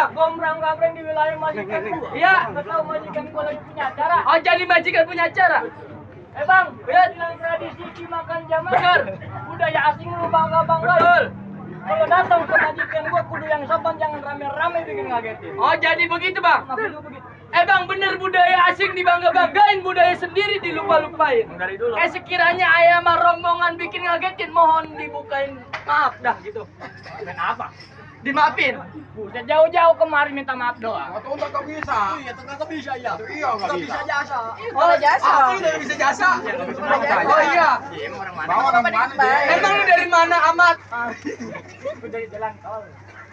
bang? Gombrang-gambreng di wilayah majikan. Iya. Nggak tahu majikan gua lagi punya acara. Oh, jadi majikan punya acara? Bang, Ya. bilang tradisi dimakan jaman. Benar. Budaya asing lu bangga-bangga. Betul. Kalau datang ke majikan gua kudu yang sopan, jangan rame-rame bikin ngagetin. Oh, jadi begitu bang? Maksud lu begitu? Bang, bener budaya asing dibangga-banggain, budaya sendiri dilupa-lupain. Dari dulu. Sekiranya ayam sama rombongan bikin ngagetin, mohon dibukain. Maaf dah gitu. Kenapa? Dimaafin. Buset, jauh-jauh kemari minta maaf doang. Atau nggak bisa. Iya, nggak bisa ya. Iya nggak bisa. jasa. Oh, jasa. Aku udah bisa jasa. Oh iya. Iya, orang mana? Bawa orang mana? Emang lu dari mana amat? Aku dari jalan tol.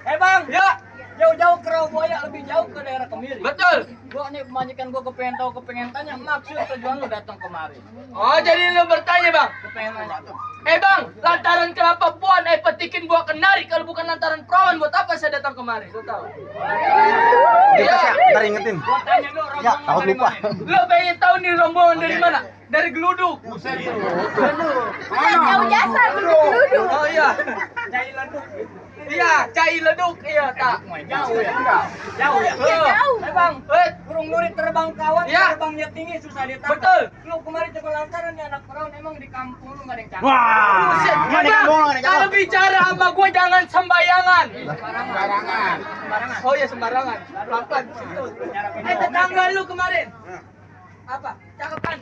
Bang, Ya, jauh-jauh ke Rawabuaya, lebih jauh ke daerah Kemiri. betul. Gua nih majikan gua kepengen tahu, kepengen tanya maksud tujuan lu datang kemari. Oh, jadi lu bertanya bang? Kepengen nanya tuh. Bang, lantaran kenapa puan petikin gua kenari kalau bukan lantaran perawan, buat apa saya datang kemari? Lu tahu? Kita sih, ntar ingetin. Gua tanya lu Ya, rombongan takut dari lupa. mana? Lu pengen tahu nih rombongan dari mana? Dari Geluduk. Jauh jasa duduk. Oh iya. Cai leduk. Iya, cai leduk. Iya, tak. Jauh ya? Jauh ya? Jauh. Bang, Eh, burung lurit terbang kawan, Ya. terbangnya tinggi susah ditangkap. betul. Lu kemarin coba lantaran nih anak perawan, emang di kampung lu nggak ada yang cakep. Buset, Mana Bang, kamu, mana kamu? kalau bicara sama gua jangan sembayangan. Sembarangan. Sembarangan. Oh iya, sembarangan. Pelan-pelan. Tetangga lu kemarin. Apa? Cakep kan?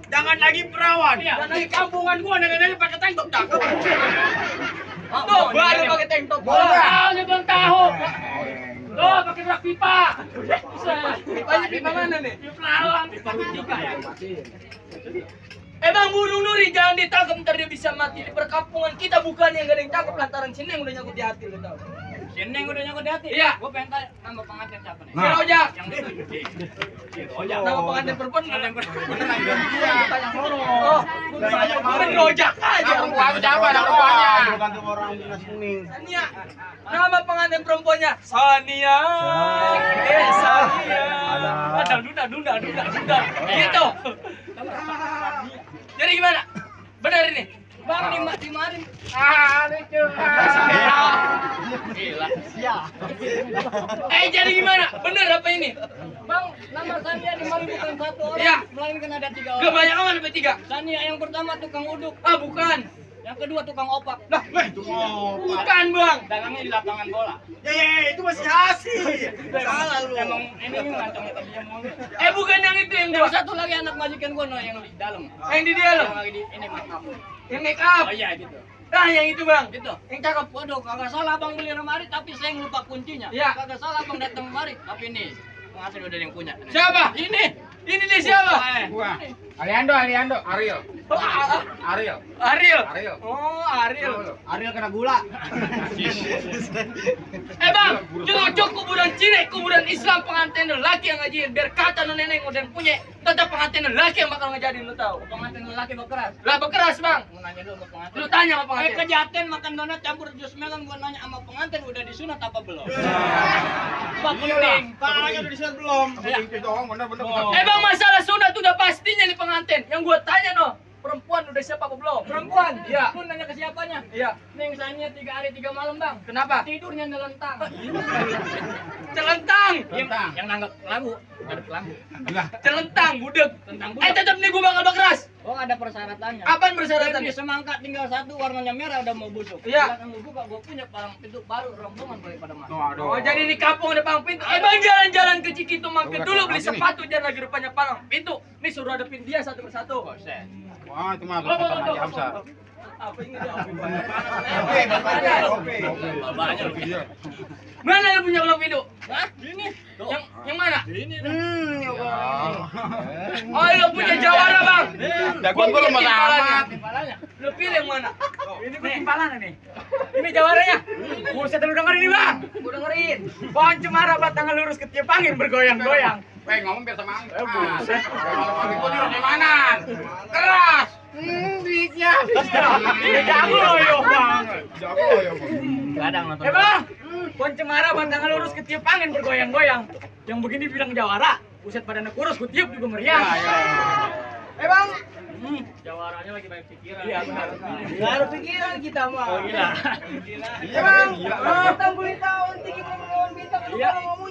Jangan lagi perawan. Iya. Di kampungan gua nenek-nenek pakai tank top cakep. Tuh, baru pakai tank top. Ah, nyebrang tahu. Tuh, pakai rak pipa. Pipanya pipa mana nih? Di perawan. Pipa tiga ya. Bang, burung nuri jangan ditangkap, ntar dia bisa mati. Di perkampungan kita bukan yang gak ada yang cakep lantaran sini yang udah nyangkut di hati, lu tau. Seneng udah nyangkut di hati. Iya. Gua pengen tanya nama pengantin siapa nih? Si Rojak. Yang itu. Nama pengantin perempuan Pengantin perempuan. Beneran tanya sono. Oh, bukan Rojak aja. Perempuan siapa? Ada perempuannya. Bukan tuh orang dinas kuning. Sania. Nama pengantin perempuannya Sania. Sania. Dunda. Gitu. Jadi gimana? Benar ini? Bang, di mari. Lucu. Gila. Jadi gimana? Benar apa ini? Bang, nama Sania di mari bukan satu orang, Iya. melainkan ada 3 orang. Kebanyakan ada bertiga. Sania yang pertama tukang uduk, Bukan. yang kedua tukang opak. Lah, bukan bang. Dagangnya di lapangan bola. Ya, itu masih hasil. Salah lu. Emang ini ngantongnya tadinya mau. Bukan yang itu yang Ada gua. satu lagi anak majikan gua no, yang di dalam. Yang di dia loh. Yang lagi di ini mantap. Yang make up. Oh iya gitu. Nah, yang itu bang. Gitu. Yang cakep. Waduh, kagak salah Bang beli lemari tapi saya yang lupa kuncinya. Iya. Kagak salah Bang datang kemari, tapi ini penghasilan udah ada yang punya. Siapa? Ini. Ini dia siapa? Gua. Aliando. Ariel. Ariel. Ariel. Oh, Ariel. Ariel kena gula. Bang, cocok kuburan Cire, kuburan Islam pengantin lelaki yang ngajiin. Biar kata nenek udah punya, tetap pengantin lelaki yang bakal ngajadin, lu tahu. Pengantin lelaki berkeras. Lah bekeras bang. Mau nanya dulu sama pengantin. Lu tanya sama pengantin. Kejaten makan donat campur jus melon, gua nanya sama pengantin udah disunat apa belum? Pak penting. Tangannya udah disunat belum? Itu doang bener-bener. Bang, masalah sunat udah pastinya nih pengantin. Yang gua tanya no, perempuan udah siap apa belum? Perempuan? Iya. Lu nanya ke siapanya? Iya. Neng Sania 3 hari 3 malam Bang. Kenapa? Tidurnya nelentang. Celentang. Yang nanggap lampu, ada lampu. Celentang, budek. Tentang budak. Tetap nih gua bakal bekeras. Oh ada persyaratannya. Apaan Di persyaratannya? semangka tinggal satu warnanya merah udah mau busuk. Iya. Silakan lu buka, gua punya palang pintu baru rombongan boleh pada masuk. Oh, jadi di kampung ada palang pintu. Bang, jalan-jalan ke Cikitu mampir dulu beli sepatu jangan lagi rupanya palang pintu. Nih suruh hadapin dia satu persatu. Wah, itu mah bukan Haji Hamzah. Apa ini dia? Oke. Bapaknya lu. Mana lu punya palang pintu? Hah? Ini. Yang mana? Ini. Oh, lu punya Jawara, Bang. Jagoan gua lemah amat. Kepalanya. Lu pilih yang mana? Ini ketimpangan nih. Ini Jawaranya. Buset lu dengerin ini Bang. Gua dengerin. Pohon cemara batangnya lurus ketiup angin bergoyang-goyang. Ngomong biar sama angin. Buset. Kalau itu di mana? Keras. Duitnya. Jago yo Bang. Jago ya, Bang. Kadang nonton. Bang. Pohon cemara batangnya lurus ketiup angin bergoyang-goyang. Yang begini bilang Jawara. Buset badannya kurus, kutiup juga meriang. Bang. Jawaranya lagi banyak pikiran. Iya, benar. Enggak ada pikiran kita mah. Oh gila. Bang. Tahun tahun tinggi ngomong bintang lu kalau ngomong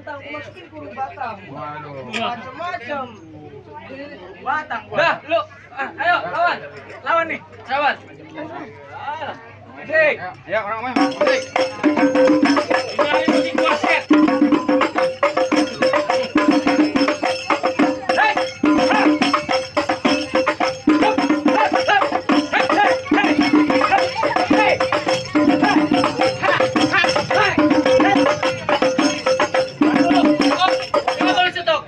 Batang, aku masukin kurung Batang. Waduh. Macam-macam. Batang gua. Dah, lu. Ayo, lawan. Lawan nih. Lawan. Asik. Ayo orang main. Musik. Ini musik waset. Nggak boleh stop.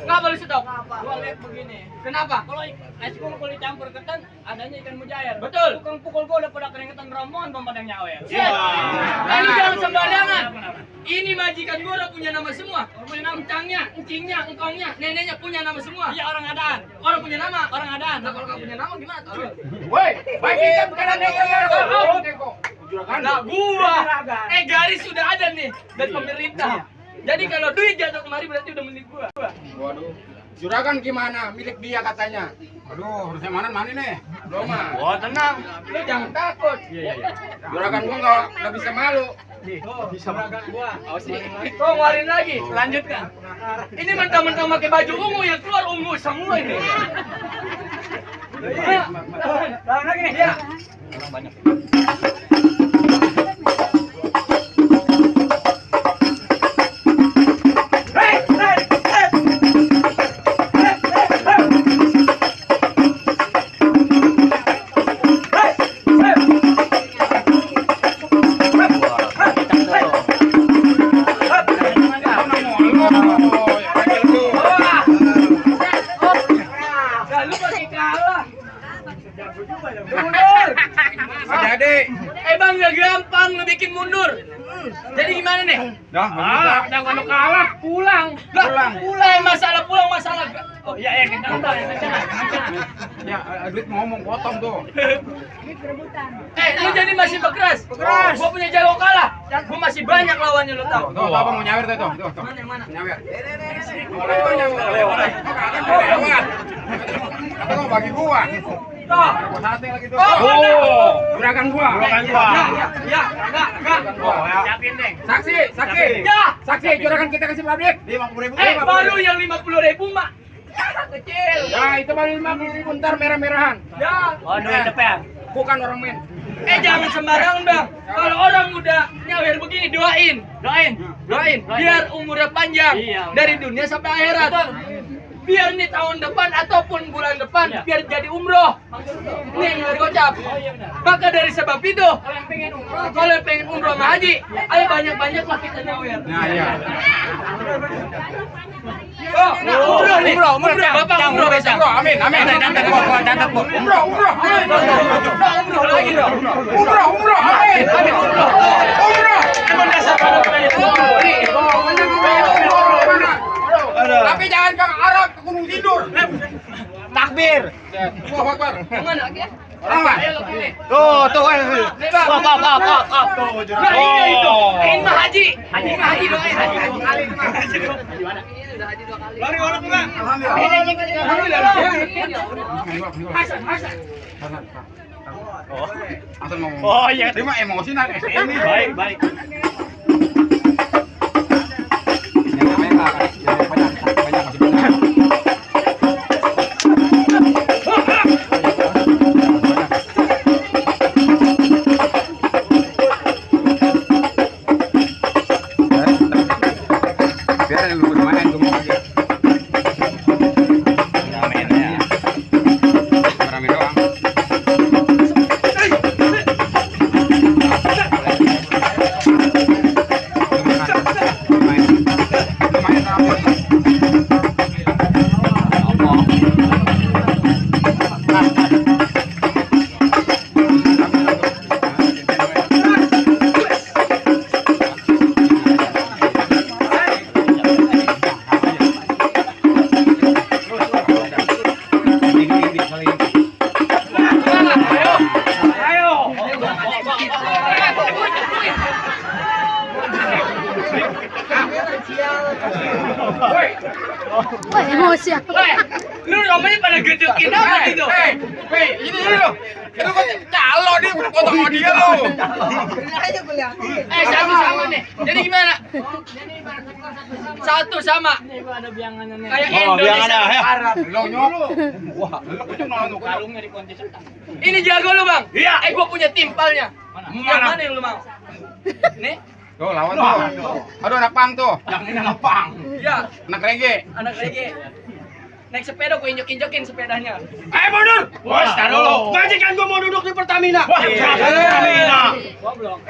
Nggak boleh stop. Gua lihat begini. Kenapa? Kalau es krim kalau dicampur ketan, adanya ikan mujair. Betul. Tukang pukul gua udah pada keringetan rombongan pemadam nyawa ya. Lalu jangan sembarangan. Ini majikan gua udah punya nama semua. Punya nama. Encangnya, encingnya, engkongnya, neneknya punya nama semua. Iya orang adaan. Orang punya nama. Orang adaan. Nah kalau nggak punya nama gimana tuh? Woi, bagi kita bukan ada yang Juragan. Nah gua, garis sudah ada nih dari pemerintah. Jadi kalau duit jatuh kemari berarti udah milik gua. Waduh. Juragan gimana? Milik dia katanya. Aduh, harusnya mana nih? Belum mah. Oh tenang, lu jangan takut. Juragan gua nggak bisa malu. Bisa makan gua. Kau ngeluarin lagi, lanjutkan. Ini mentang-mentang pakai baju ungu yang keluar ungu semua ini. Ayo, Lawan lagi nih. ya. Gak lu pakai kalah. Mundur. Jadi, Bang gak gampang lu bikin mundur. Jadi gimana nih? dah nggak bisa. Kalau kalah pulang. Lah, pulang masalah pulang masalah. Oh iya kita udah yang kencang. Ya, duit ngomong potong tuh. Lu jadi masih bekeras. Bekeras. Gua punya jago kalah. Gua masih banyak lawannya lu tahu. Tuh, abang mau nyawer tuh. Mana yang mana? Nyawer. Boleh. Lewat. Apa kau bagi gua? Tuh. Gua sate lagi tuh. Oh. Juragan gua. Ya, enggak. Yakin deh. Saksi. Ya. Saksi, juragan kita kasih publik. 50.000. Baru yang 50.000 mak. Kecil. Ya, itu baru 50.000 ntar merah-merahan. Ya. Oh duit depan. Bukan orang main. Jangan sembarangan bang. Kalau orang udah nyawer begini doain. Biar umurnya panjang. Iya, Dari dunia sampai akhirat. Biar nih tahun depan ataupun bulan depan biar jadi umroh. Ini yang nyawer gocap. Maka dari sebab itu, kalau yang pengen umroh sama haji, ayo banyak-banyaklah kita nyawer. Nah, iya. Oh, nah, umroh nih. Umroh, Bapak umroh besok. Amin. Gua catat, Bu. Umroh. Umroh lagi dong. Umroh. Amin. Umroh. Emang dasar pada Tapi jangan ke Arab, ke Gunung Tidur. Takbir. Allahu Akbar. Mana lagi? Orang lah. Ayo lo pilih. Tuh kan. Nih, Bang. Tuh Nah, ini itu. Ini mah haji. Haji doain haji 2 kali itu mah. Haji mana? Ini udah haji 2 kali. Lari orang enggak? Alhamdulillah. Hasan. Asal ngomong. Oh iya. Terima emosi nak. Ini. Baik. Yang namanya banyak masih banyak. Biar yang lu main gue mau aja. Rame doang. Wah, emosi aku. Lu namanya pada gedekin apa gitu? Hei, ini dulu. Itu kok calo dia foto sama dia lo. Sama-sama nih. Jadi gimana? Satu sama. Kayak Indonesia Arab. Lo nyolo. Wah, lo cuma nonton kalungnya di kontes. Ini jago lu, Bang. Iya. Gua punya timpalnya. Yang mana yang lu mau? Nih. Tuh lawan tuh. Aduh anak pang tuh. Yang ini anak pang. Ya, Anak reggae. anak lagi. Naik sepeda gua injek-injekin sepedanya. Ayo mundur. Bos, taruh dulu. Majikan gua mau duduk di Pertamina. Wah, Pertamina.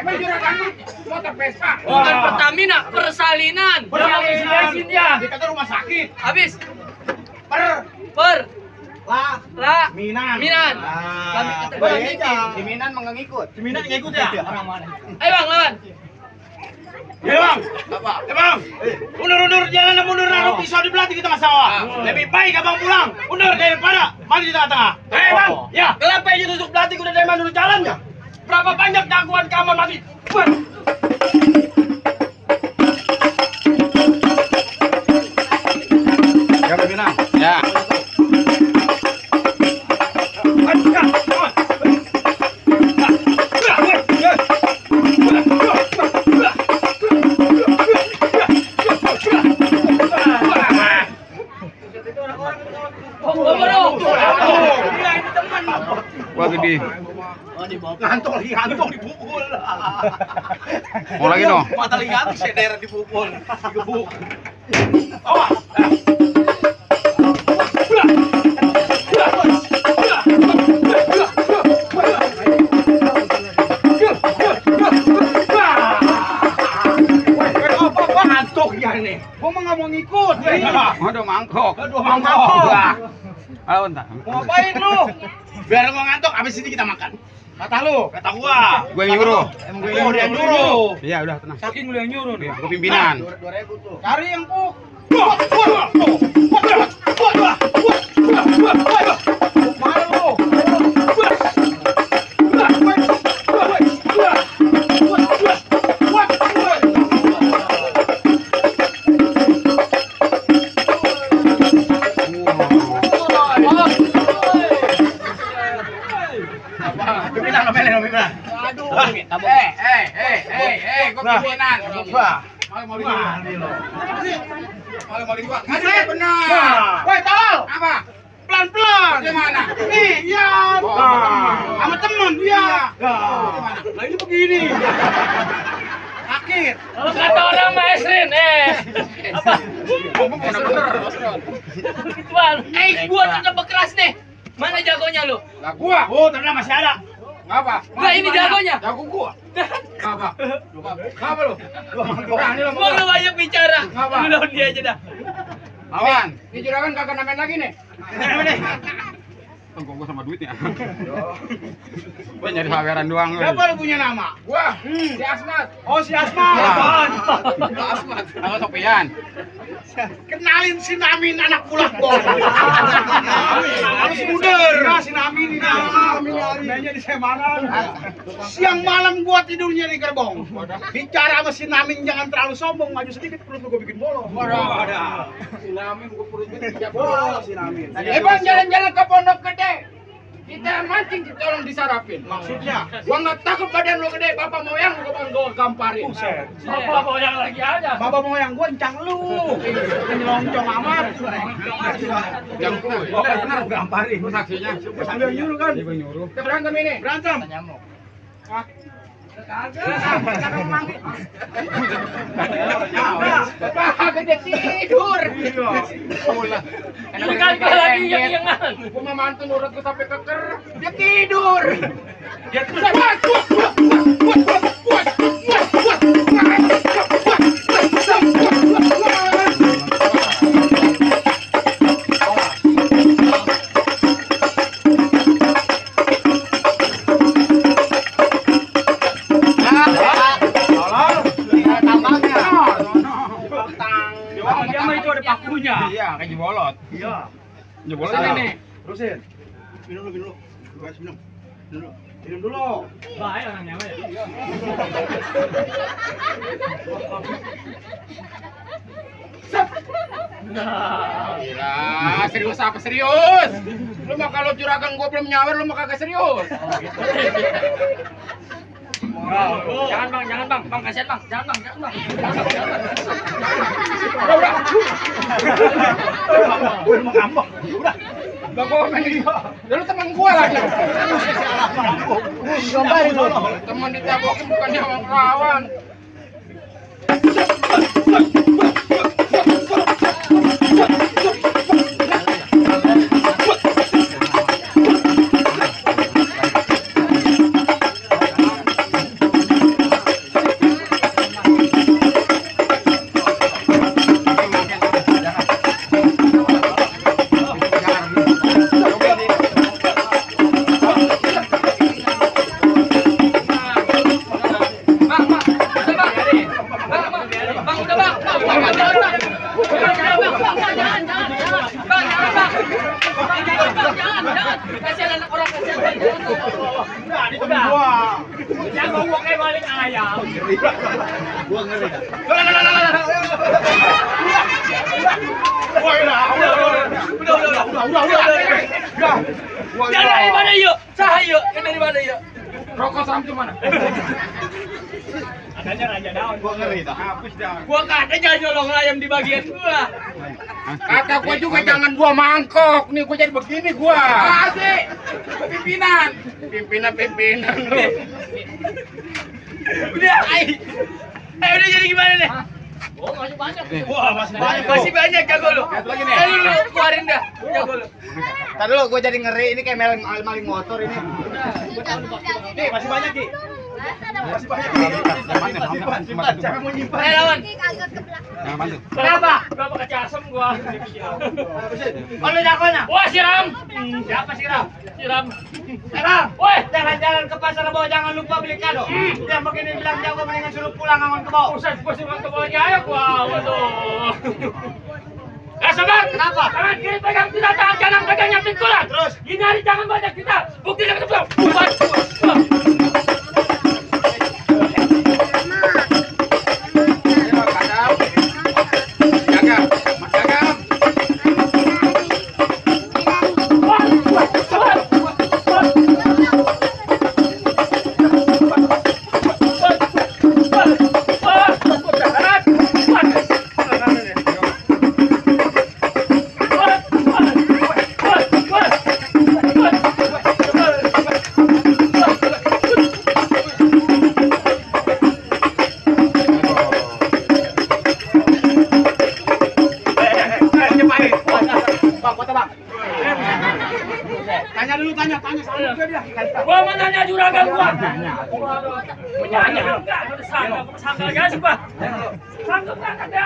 Emang juragan lu motor Vespa. Bukan Pertamina, persalinan. Persalinan ya. Di kantor rumah sakit. Habis Per la Minan. Minan. Ah. Kami kata Si Minan mau ngikut. Si Minan ngikut ya? Orang mana? Ayo Bang, lawan. Ya bang, apa? Ya bang, undur jangan mundur naruh pisau di belakang kita masalah. Lebih baik abang pulang, undur daripada mati di tengah-tengah. Hei bang, ya. Kenapa aja tusuk belakang udah dari mana dulu jalannya? Berapa banyak jagoan kamu mati? Ya Minan. Ya. Wah gede. Ngantuk dipukul. Mau lagi no? Mata lihat seder dipukul. Digebuk. Awas. Ngantuk ya nih. Gua mah nggak mau ngikut. Aduh mangkok. Ayo entar. Mau ngapain lu? Biar gua ngantuk, habis ini kita makan. Kata lu, kata gua. Gua yang nyuruh. Emang gua yang nyuruh. Iya, udah tenang. Saking lu yang nyuruh nih. Gua pimpinan. 2.000 tuh. Cari yang puk. Mana lu? Gua pimpinan. Kasih benar. Woi, tolol. Apa? Pelan-pelan. Gimana? Nih, iya. Sama temen, iya. Nah, ini begini. Sakit. Kalau kata orang Maesrin, apa? Bener-bener. Gituan. Gua tetap berkeras nih. Mana jagonya lu? Lah gua. Oh, ternyata masih ada. Ngapa? Lah ini jagonya. Jago gua. Ngapa? Ngapa lu? Berani lu. Gua nggak banyak bicara. Ngapa? Lu lawan dia aja dah. Lawan. Ini juragan kagak namain lagi nih. Gua sama duitnya. Gua nyari saweran doang. Siapa lu punya nama? Gua. Si Asmat. Oh, si Asmat. Asmat. Nama Sopian. Kenalin si Namin anak pulak bol. Harus muder. Si Namin ini. Namanya di Semanan. Siang malam gua tidurnya di gerbong. Bicara sama si Namin jangan terlalu sombong, maju sedikit perut gua bikin bolong. Waduh. Si Namin gua perut bikin bolong si Namin. Bang jalan-jalan ke Pondok Gede. Kita mancing tolong disarapin. Maksudnya? Gua nggak takut badan lu gede, bapak moyang gua gamparin. Bapak moyang lagi aja. Bapak moyang gua encang lu. Nyelonjong amat. Encang lu. Benar gamparin. Saksinya. Sambil nyuruh kan? Dia nyuruh. Kita berantem ini. Berantem. Nyamuk. Hah? Bapak gede tidur. Ini kan lagi yang Gua mah mantu nurut gua sampai keker. Dia tidur. Dia terus. Iya, kayak jebolot. Iya. Jebolot ini. Terusin. Minum dulu. Guys, minum. Minum dulu. Baik orangnya mah ya. Sep. Gila, serius apa serius? Lu mah kalau juragan gua belum nyawer lu mah kagak serius. Jangan bang, kasihan bang, jangan bang. Udah mau ngambek. Udah. Bang gua main dia. Lu teman gua lagi. Gambarin lu. Teman ditabokin bukannya orang kawan. Kasihan anak orang, kasihan. Jangan gua kayak balik ayam. Gua ngeri dah. Udah. Yang dari mana yuk? Sah yuk, yang dari mana yuk? Rokok Samsu mana? Adanya raja daun. Gua ngeri dah. Habis dah. Gua kata jangan nyolong ayam di bagian gua. Kata gua juga jangan gua mangkok. Nih gua jadi begini gua. Asik. Pimpinan lu. Udah, udah jadi gimana nih? Oh, masih banyak. Wah, masih banyak. Masih banyak jago lu. Satu lagi nih. Lu keluarin dah, jago lu. Tadi dulu gua jadi ngeri ini kayak maling motor ini. Nih, masih banyak, Ki. Masih banyak. Simpan. Jangan mau nyimpan. Lawan. Agak ke belakang. Bantu. Kenapa? Berapa kaca asam gua? Oh, lu jagonya? Wah, siram. Siapa siram? Siram. Siram. Woi, jalan-jalan ke pasar bawah jangan lupa beli kado. Yang begini bilang jago mendingan suruh pulang angon ke bawah. Usah gua suruh ke bawahnya ayo gua. Waduh. Sabar. Kenapa? Tangan kiri pegang tidak, tangan kanan pegang yang pikulan. Terus? Hindari jangan banyak kita. Bukti jangan kebetulan. Tanya sama dia. Gua menanya juragan gua. Menanya enggak, sangka guys gua. Sanggup enggak ada?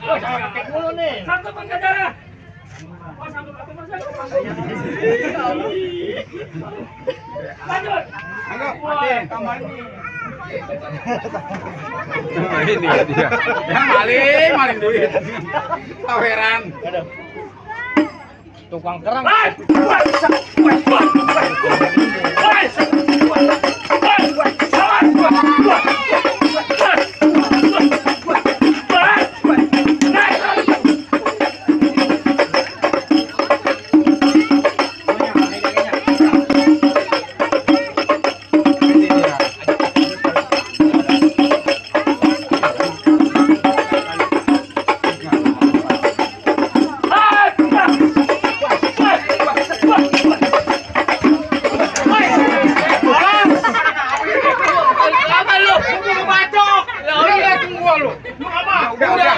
Sakit mulu nih. Sanggup enggak ada? Oh, sanggup apa Mas? Lanjut. Mati, tambah ini. Ini dia. Ya maling duit. Taweran. Tukang kerang.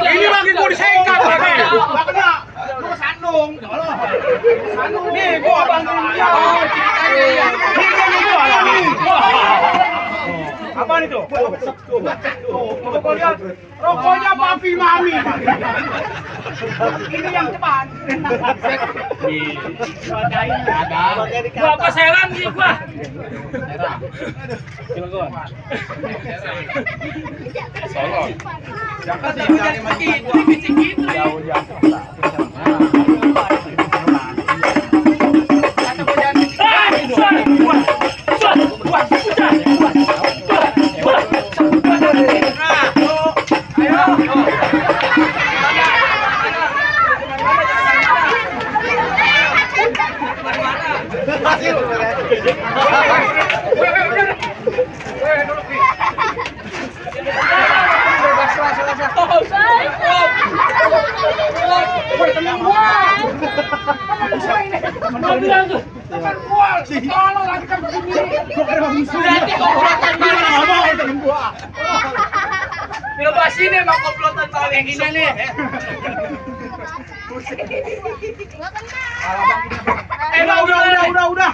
Ini lagi mau disekat lagi. Enggak kena. Lu kesandung. Sandung nih, gua bantuin dia. Ini gua lagi. Apaan itu? Coba lihat. Rokoknya papi mami. Ini yang cepat. Gua apa selang nih gua? Solo. Jangan Tolong lagi kan begini. Berarti komplotan maling. Lepas ini emang komplotan maling ini nih. Udah.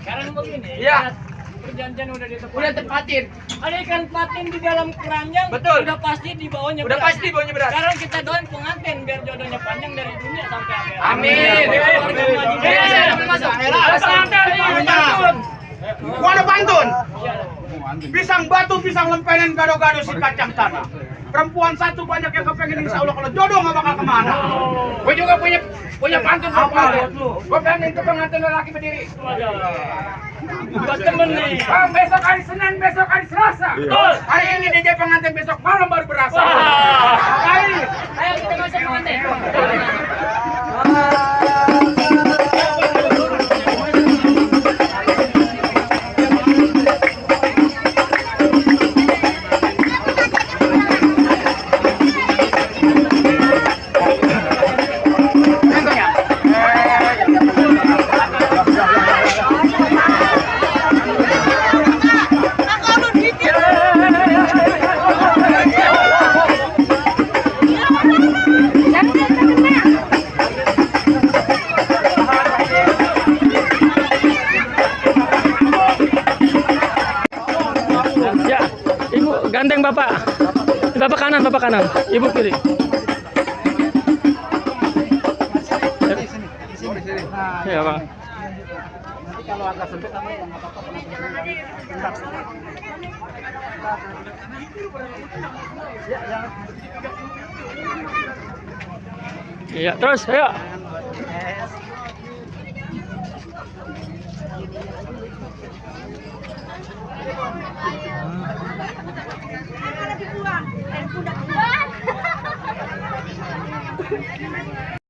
Sekarang begini. Ya. Perjanjian udah ditepatin. Udah tepatin. Ada ikan patin di dalam keranjang. Betul. Udah pasti di bawahnya Udah berat. pasti baunya berat. Sekarang kita doain pengantin biar jodohnya panjang dari dunia sampai akhirat. Amin. Masuk. Gua ada pantun. Pisang batu, pisang lempenan, gado-gado si kacang tanah. Perempuan satu banyak yang kepengen, insya Allah kalau jodoh nggak bakal kemana. Gue juga punya pantun apa? Gue pengen ke pengantin lelaki berdiri. Buat temen nih. Bang, besok hari Senin, besok hari Selasa. Betul. Hari ini DJ pengantin, besok malam baru berasa. Wah. Ayo. Ayo kita masuk pengantin. Ya, ibu gandeng bapak. Bapak kanan, ibu kiri. Ya, Bang. Kalau agak sempit, Iya, terus ayo.